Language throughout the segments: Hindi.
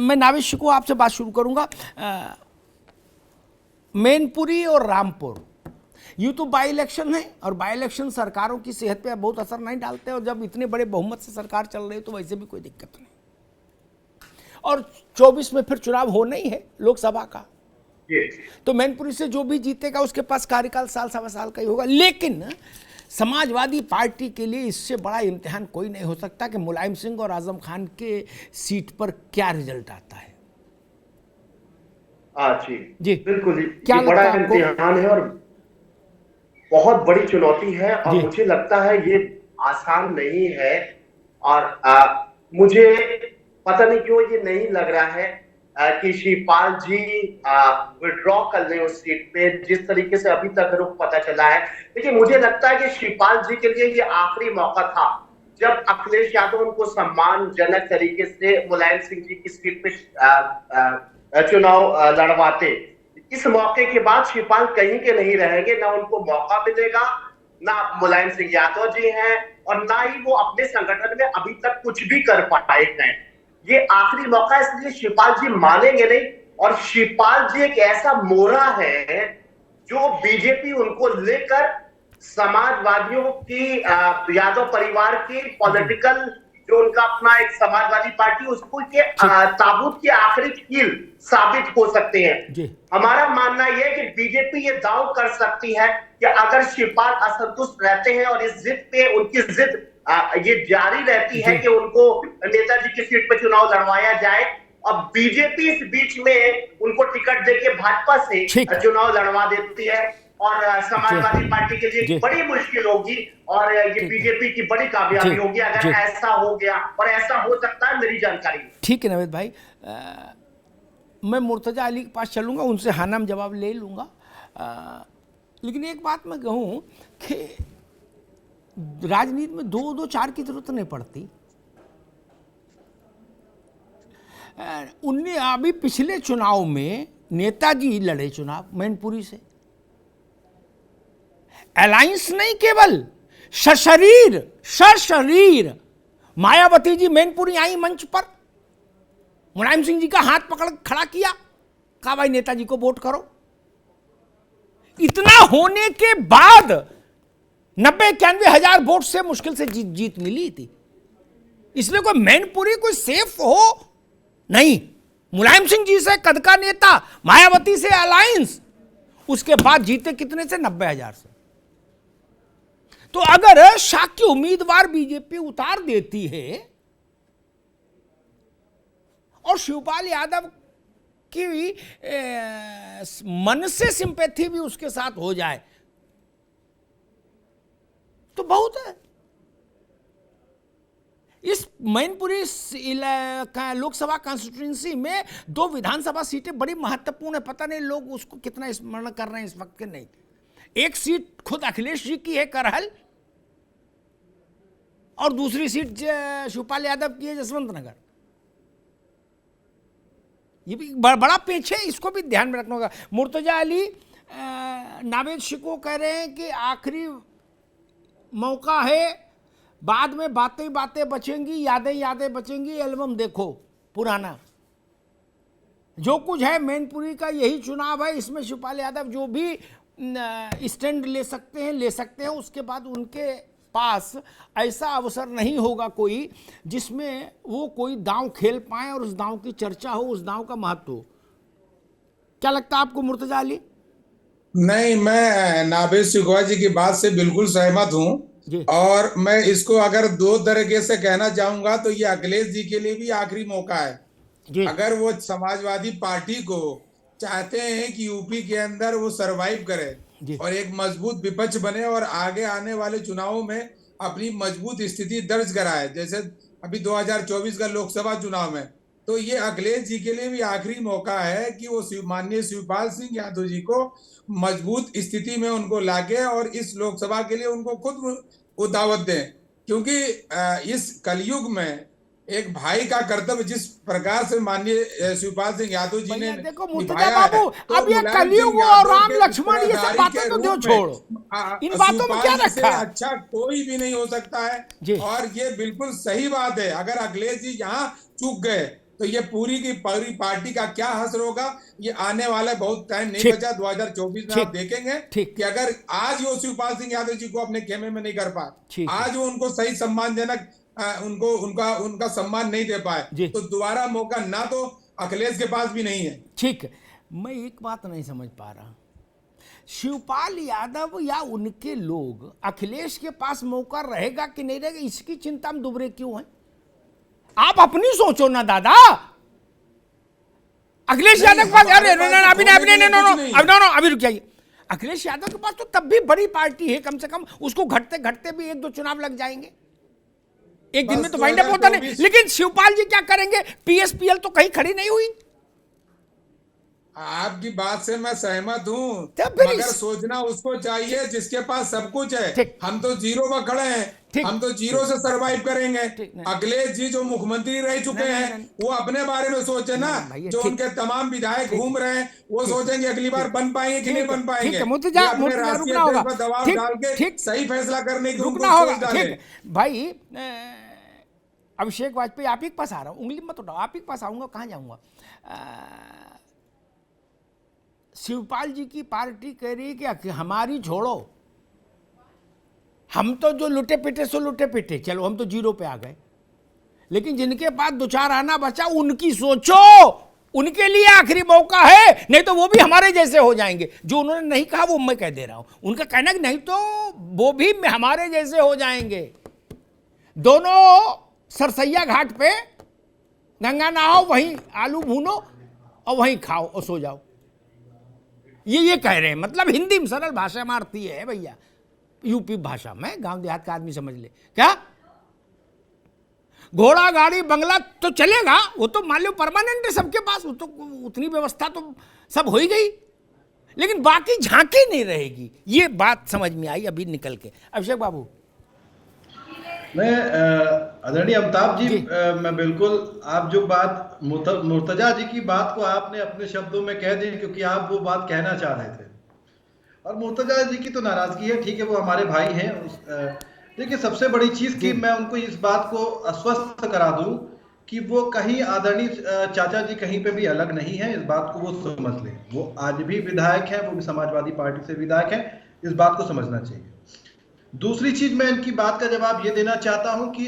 मैं नाविश को आपसे बात शुरू करूंगा। मैनपुरी और रामपुर यूँ तो बाई इलेक्शन है, और बाई इलेक्शन सरकारों की सेहत पे बहुत असर नहीं डालते, और जब इतने बड़े बहुमत से सरकार चल रही है तो वैसे भी कोई दिक्कत नहीं। और 24 में फिर चुनाव होना ही है लोकसभा का, तो मैनपुरी से जो भी जीतेगा उसके पास कार्यकाल साल सवा साल का ही होगा। लेकिन समाजवादी पार्टी के लिए इससे बड़ा इम्तिहान कोई नहीं हो सकता कि मुलायम सिंह और आजम खान के सीट पर क्या रिजल्ट आता है। जी बिल्कुल, क्या ये बड़ा इम्तिहान है और बहुत बड़ी चुनौती है, और मुझे लगता है ये आसान नहीं है। और मुझे पता नहीं क्यों ये नहीं लग रहा है कि शिवपाल जी विड्रॉ कर लें उस सीट पे, जिस तरीके से अभी तक रुख पता चला है। देखिए, मुझे लगता है कि शिवपाल जी के लिए ये आखिरी मौका था जब अखिलेश यादव उनको सम्मानजनक तरीके से मुलायम सिंह जी की सीट पे चुनाव लड़वाते। इस मौके के बाद शिवपाल कहीं के नहीं रहेंगे, ना उनको मौका मिलेगा, ना मुलायम सिंह यादव जी हैं, और ना ही वो अपने संगठन में अभी तक कुछ भी कर पाए हैं। ये आखिरी मौका, इसलिए शिवपाल जी मानेंगे नहीं। और शिवपाल जी एक ऐसा मोहरा है जो बीजेपी उनको लेकर समाजवादियों की, यादव परिवार की पॉलिटिकल, जो उनका अपना एक समाजवादी पार्टी, उसको के ताबूत की आखिरी कील साबित हो सकते हैं। हमारा मानना यह है कि बीजेपी ये दांव कर सकती है कि अगर शिवपाल असंतुष्ट रहते हैं और इस जिद पे उनकी जिद ये जारी रहती है कि उनको नेताजी की सीट पे चुनाव लड़वाया जाए, और बीजेपी इस बीच में उनको टिकट देके भाजपा से चुनाव लड़वा देती है, और समाजवादी पार्टी के लिए बड़ी मुश्किल होगी, और ये बीजेपी की बड़ी कामयाबी होगी अगर ऐसा हो गया, और ऐसा हो सकता है मेरी जानकारी। ठीक है नवेद भाई, मैं मुर्तजा अली के पास चलूंगा, उनसे हाँ नाम जवाब ले लूंगा। लेकिन एक बात मैं कहूं कि राजनीति में 2-2-4 की जरूरत नहीं पड़ती। उनने अभी पिछले चुनाव में नेताजी लड़े चुनाव मैनपुरी से, अलायंस नहीं, केवल सशरीर मायावती जी मैनपुरी आई मंच पर, मुलायम सिंह जी का हाथ पकड़ खड़ा किया, कहा भाई नेताजी को वोट करो। इतना होने के बाद 90-91 हजार वोट से मुश्किल से जीत मिली थी। इसलिए कोई मैनपुरी कोई सेफ हो नहीं। मुलायम सिंह जी से कद का नेता, मायावती से अलायंस, उसके बाद जीते कितने से? 90 हजार से। तो अगर शाक्य उम्मीदवार बीजेपी उतार देती है और शिवपाल यादव की मन से सिंपैथी भी उसके साथ हो जाए तो बहुत है। इस मैनपुरी लोकसभा कॉन्स्टिट्यूंसी में 2 विधानसभा सीटें बड़ी महत्वपूर्ण है। पता नहीं लोग उसको कितना स्मरण कर रहे हैं इस वक्त के नहीं। एक सीट खुद अखिलेश जी की है, करहल, और दूसरी सीट शिवपाल यादव की है, जसवंत नगर। ये भी बड़ा पेच है, इसको भी ध्यान में रखना होगा। मुर्तजा अली नावेद शिको कह रहे हैं कि आखिरी मौका है, बाद में बातें बातें बचेंगी, यादें बचेंगी, एल्बम देखो पुराना। जो कुछ है मैनपुरी का यही चुनाव है, इसमें शिवपाल यादव जो भी स्टैंड ले सकते हैं। उसके बाद उनके पास ऐसा अवसर नहीं होगा कोई जिसमें वो कोई दांव खेल पाए और उस दांव की चर्चा हो, उस दांव का महत्व हो। क्या लगता है आपको मुर्तजा अली? नहीं, मैं नावेद शिकवा जी की बात से बिल्कुल सहमत हूं, और मैं इसको अगर 2 तरीके से कहना चाहूंगा तो ये अखिलेश जी के लिए भी आखिरी मौका है। अगर वो समाजवादी पार्टी को चाहते हैं कि यूपी के अंदर वो सरवाइव करे और एक मजबूत विपक्ष बने और आगे आने वाले चुनावों में अपनी मजबूत स्थिति दर्ज कराए, जैसे अभी 2024 का लोकसभा चुनाव में, तो ये अखिलेश जी के लिए भी आखिरी मौका है कि वो माननीय शिवपाल सिंह यादव जी को मजबूत स्थिति में उनको लाके और इस लोकसभा के लिए उनको खुद वो दावत दें। क्योंकि इस कलयुग में एक भाई का कर्तव्य जिस प्रकार से माननीय शिवपाल सिंह यादव जी ने देखो मुर्तजा बाबू, अब ये कलयुग और राम लक्ष्मण ये सब बातें तो दो छोड़ो, इन बातों में क्या रखा? अच्छा कोई भी नहीं हो सकता है। और ये बिल्कुल सही बात है, अगर अखिलेश जी यहाँ चूक गए तो ये पूरी की पूरी पार्टी का क्या हश्र होगा, ये आने वाला बहुत टाइम नहीं ठीक। बचा। 2024 में ठीक। आप देखेंगे ठीक। कि अगर आज वो शिवपाल सिंह यादव जी को अपने खेमे में नहीं कर पाए, ठीक है। आज वो उनको सही सम्मानजनक उनको उनका उनका सम्मान नहीं दे पाए, जी। तो दोबारा मौका ना तो अखिलेश के पास भी नहीं है। ठीक है, मैं एक बात नहीं समझ पा रहा, शिवपाल यादव या उनके लोग अखिलेश के पास मौका रहेगा कि नहीं रहेगा, इसकी चिंता में दुबरे क्यों हैं? आप अपनी सोचो ना दादा। अखिलेश यादव के पास, अरे अभी रुक जाइए। अखिलेश यादव के पास तो तब भी बड़ी पार्टी है, कम से कम उसको घटते घटते भी 1-2 चुनाव लग जाएंगे, एक दिन में तो वाइंड अप होता नहीं। लेकिन शिवपाल जी क्या करेंगे? पीएसपीएल तो कहीं खड़ी नहीं हुई। आपकी बात से मैं सहमत हूँ, मगर सोचना उसको चाहिए जिसके पास सब कुछ है। हम तो जीरो पर खड़े हैं, हम तो जीरो से सरवाइव करेंगे। अखिलेश जी जो मुख्यमंत्री रह चुके हैं, वो अपने बारे में सोचे ना। जो उनके तमाम विधायक घूम रहे हैं, वो सोचेंगे अगली बार बन पाएंगे कि नहीं बन पाएंगे। अपने राष्ट्रीय अध्यक्ष पर दबाव डाल के सही फैसला करने की रुकना होगा। ठीक भाई, अभिषेक वाजपेयी आप ही के पास आ रहा हूँ, उंगली मत उठाओ, आप ही के पास आऊंगा, कहाँ जाऊंगा। शिवपाल जी की पार्टी कह रही है कि हमारी छोड़ो, हम तो जो लुटे पिटे सो लुटे पिटे, चलो हम तो जीरो पे आ गए, लेकिन जिनके पास 2-4 आना बचा उनकी सोचो, उनके लिए आखिरी मौका है, नहीं तो वो भी हमारे जैसे हो जाएंगे। जो उन्होंने नहीं कहा वो मैं कह दे रहा हूं, उनका कहना कि नहीं तो वो भी हमारे जैसे हो जाएंगे। दोनों सरसैया घाट पे गंगा नहाओ, वहीं आलू भूनो और वहीं खाओ और सो जाओ, ये कह रहे हैं। मतलब हिंदी में सरल भाषा में अर्थ ये है भैया, यूपी भाषा में गांव देहात का आदमी समझ ले। क्या घोड़ा गाड़ी बंगला तो चलेगा, वो तो मान लो परमानेंट है सबके पास, वो तो उतनी व्यवस्था तो सब हो ही गई, लेकिन बाकी झांकी नहीं रहेगी। ये बात समझ में आई अभी निकल के। अभिषेक बाबू, मैं आदरणीय अमिताभ जी, मैं बिल्कुल आप जो बात मुर्तजा जी की बात को आपने अपने शब्दों में कह दी, क्योंकि आप वो बात कहना चाह रहे थे। और मुर्तजा जी की तो नाराजगी है, ठीक है, वो हमारे भाई हैं। देखिए, सबसे बड़ी चीज की मैं उनको इस बात को आश्वस्त करा दूं कि वो कहीं आदरणीय चाचा जी कहीं पे भी अलग नहीं है, इस बात को वो समझ लें। वो आज भी विधायक हैं, वो भी समाजवादी पार्टी से विधायक हैं, इस बात को समझना चाहिए। दूसरी चीज मैं इनकी बात का जवाब ये देना चाहता हूं कि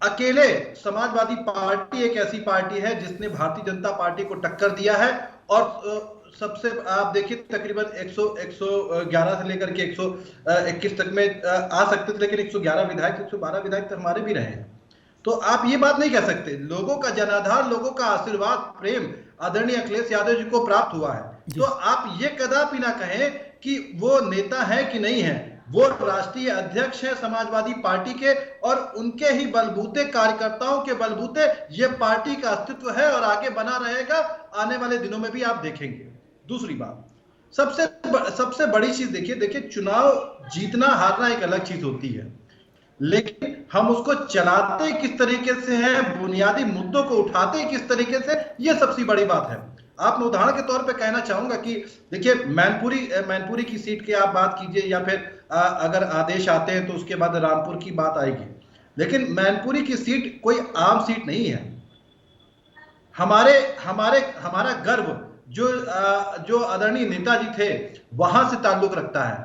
अकेले समाजवादी पार्टी एक ऐसी पार्टी है जिसने भारतीय जनता पार्टी को टक्कर दिया है, और सबसे आप देखिए तकरीबन 111 से लेकर के 121 तक में आ सकते थे, लेकिन 111 विधायक 112 विधायक तो हमारे भी रहे हैं। तो आप ये बात नहीं कह सकते। लोगों का जनाधार, लोगों का आशीर्वाद, प्रेम आदरणीय अखिलेश यादव जी को प्राप्त हुआ है। तो आप ये कदापि ना कहें कि वो नेता है कि नहीं है, वो राष्ट्रीय अध्यक्ष है समाजवादी पार्टी के, और उनके ही बलबूते, कार्यकर्ताओं के बलबूते ये पार्टी का अस्तित्व है और आगे बना रहेगा। आने वाले दिनों में भी आप देखेंगे। दूसरी बात, सबसे बड़ी चीज देखिए, चुनाव जीतना हारना एक अलग चीज होती है, लेकिन हम उसको चलाते किस तरीके से हैं, बुनियादी मुद्दों को उठाते किस तरीके से, यह सबसे बड़ी बात है। आप मैं उदाहरण के तौर पे कहना चाहूंगा कि देखिए, मैनपुरी की सीट की आप बात कीजिए, या फिर अगर आदेश आते हैं तो उसके बाद रामपुर की बात आएगी, लेकिन मैनपुरी की सीट कोई आम सीट नहीं है। हमारा गर्व जो आदरणीय नेताजी थे वहां से ताल्लुक रखता है,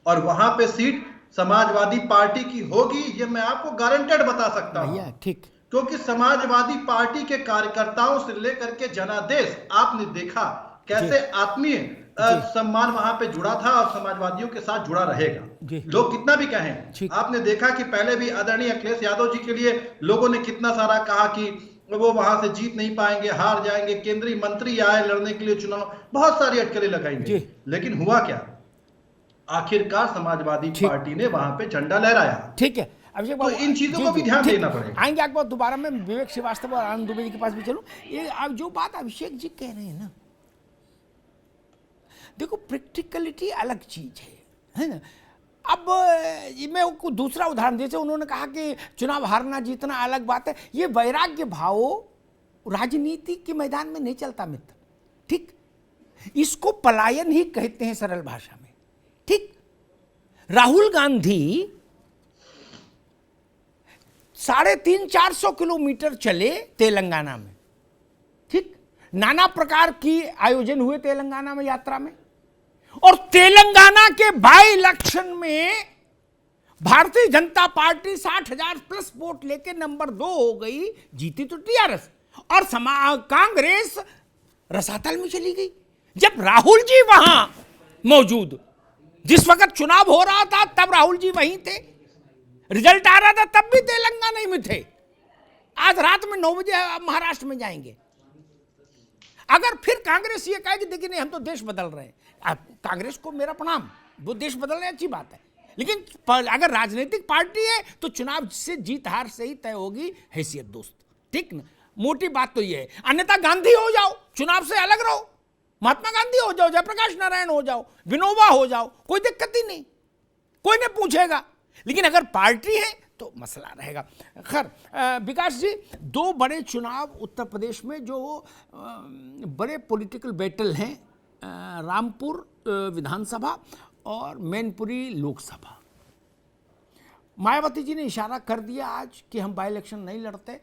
और वहां पे सीट समाजवादी पार्टी की होगी, ये मैं आपको गारंटेड बता सकता हूं। ठीक, क्योंकि समाजवादी पार्टी के कार्यकर्ताओं से लेकर के जनादेश आपने देखा कैसे आत्मीय सम्मान वहां पे जुड़ा था, और समाजवादियों के साथ जुड़ा रहेगा। लोग कितना भी कहें, आपने देखा कि पहले भी आदरणीय अखिलेश यादव जी के लिए लोगों ने कितना सारा कहा कि वो वहां से जीत नहीं पाएंगे, हार जाएंगे, केंद्रीय मंत्री आए लड़ने के लिए चुनाव, बहुत सारी अटकलें लगाएंगे, लेकिन हुआ क्या? आखिरकार समाजवादी पार्टी ने वहां पे झंडा लहराया। ठीक है, अभिषेक बाबू, तो इन चीजों को भी ध्यान देना पड़ेगा। आएंगे आपको दोबारा। मैं विवेक श्रीवास्तव और आनंद दुबे जी के पास भी चलूं। ये अब जो बात अभिषेक जी कह रहे हैं ना, देखो प्रैक्टिकलिटी अलग चीज है ना। अब मैं दूसरा उदाहरण, जैसे उन्होंने कहा कि चुनाव हारना जीतना अलग बात है, ये वैराग्य भाव राजनीति के मैदान में नहीं चलता मित्र। ठीक, इसको पलायन ही कहते हैं सरल भाषा में। ठीक, राहुल गांधी 350-400 किलोमीटर चले तेलंगाना में, ठीक, नाना प्रकार की आयोजन हुए तेलंगाना में यात्रा में, और तेलंगाना के बाई इलेक्शन में Bharatiya Janata party 60,000 plus vote लेके नंबर 2 हो गई, जीती तो टीआरएस, और कांग्रेस रसातल में चली गई। जब राहुल जी वहां मौजूद, जिस वक्त चुनाव हो रहा था तब राहुल जी वहीं थे, रिजल्ट आ रहा था तब भी तेलंगाना ही में थे। आज रात में 9 बजे महाराष्ट्र में जाएंगे। अगर फिर कांग्रेस ये कहे कि देखिए नहीं हम तो देश बदल रहे हैं, कांग्रेस को मेरा प्रणाम, वो देश बदल रहे हैं, अच्छी बात है, लेकिन अगर राजनीतिक पार्टी है तो चुनाव से जीत हार से ही तय होगी हैसियत दोस्त, ठीक ना। मोटी बात तो ये है, अन्यथा गांधी हो जाओ, चुनाव से अलग रहो, महात्मा गांधी हो जाओ, जयप्रकाश नारायण हो जाओ, विनोबा हो जाओ, कोई दिक्कत ही नहीं, कोई नहीं पूछेगा। लेकिन अगर पार्टी है तो मसला रहेगा। खैर विकास जी, 2 बड़े चुनाव उत्तर प्रदेश में जो बड़े पॉलिटिकल बैटल हैं, रामपुर विधानसभा और मैनपुरी लोकसभा, मायावती जी ने इशारा कर दिया आज कि हम बाई इलेक्शन नहीं लड़ते,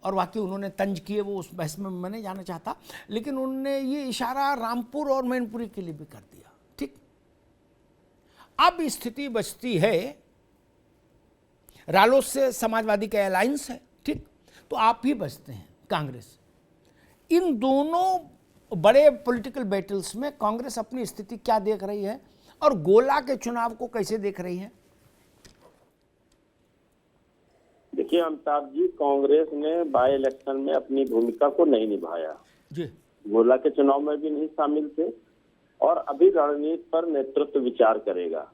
और वाकई उन्होंने तंज किए, वो उस बहस में मैं नहीं जाना चाहता, लेकिन उन्होंने ये इशारा रामपुर और मैनपुरी के लिए भी कर दिया। ठीक, अब स्थिति बचती है, रालोद से समाजवादी का अलायंस है, ठीक, तो आप ही बचते हैं कांग्रेस। इन दोनों बड़े पॉलिटिकल बैटल्स में कांग्रेस अपनी स्थिति क्या देख रही है, और गोला के चुनाव को कैसे देख रही है? देखिए अमिताभ जी, कांग्रेस ने बाई इलेक्शन में अपनी भूमिका को नहीं निभाया जी, गोला के चुनाव में भी नहीं शामिल थे, और अभी रणनीति पर नेतृत्व विचार करेगा,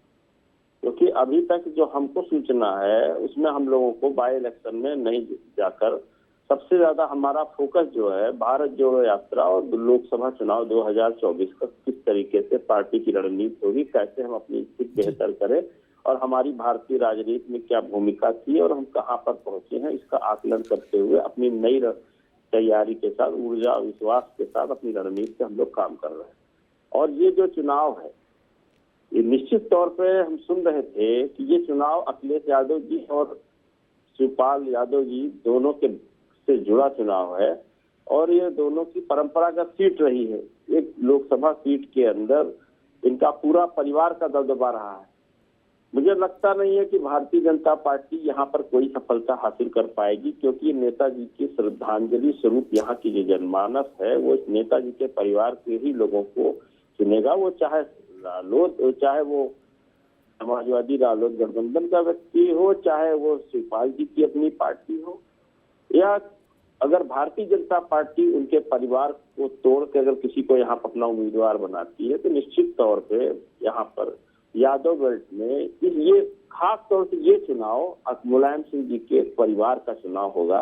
क्योंकि अभी तक जो हमको सूचना है उसमें हम लोगों को बाई इलेक्शन में नहीं जाकर सबसे ज्यादा हमारा फोकस जो है भारत जोड़ो यात्रा और लोकसभा चुनाव 2024 का किस तरीके से पार्टी की रणनीति होगी, कैसे हम अपनी स्थिति बेहतर करें, और हमारी भारतीय राजनीति में क्या भूमिका थी और हम कहां पर पहुंचे हैं, इसका आकलन करते हुए अपनी नई तैयारी के साथ, ऊर्जा और विश्वास के साथ अपनी रणनीति से हम लोग काम कर रहे हैं। और ये जो चुनाव है, ये निश्चित तौर पे हम सुन रहे थे कि ये चुनाव अखिलेश यादव जी और शिवपाल यादव जी दोनों के से जुड़ा चुनाव है, और ये दोनों की परंपरागत सीट रही है। एक लोकसभा सीट के अंदर इनका पूरा परिवार का दबदबा रहा है। मुझे लगता नहीं है कि भारतीय जनता पार्टी यहाँ पर कोई सफलता हासिल कर पाएगी, क्योंकि नेताजी की श्रद्धांजलि स्वरूप यहाँ की जो जनमानस है वो इस नेताजी के परिवार के ही लोगों को चुनेगा। वो चाहे रालोद, चाहे वो समाजवादी रालोद गठबंधन का व्यक्ति हो, चाहे वो शिवपाल जी की अपनी पार्टी हो, या अगर भारतीय जनता पार्टी उनके परिवार को तोड़ के अगर किसी को यहाँ पर अपना उम्मीदवार बनाती है, तो निश्चित तौर पे यहाँ पर यादव बेल्ट में ये खास तौर से ये चुनाव मुलायम सिंह जी के परिवार का चुनाव होगा।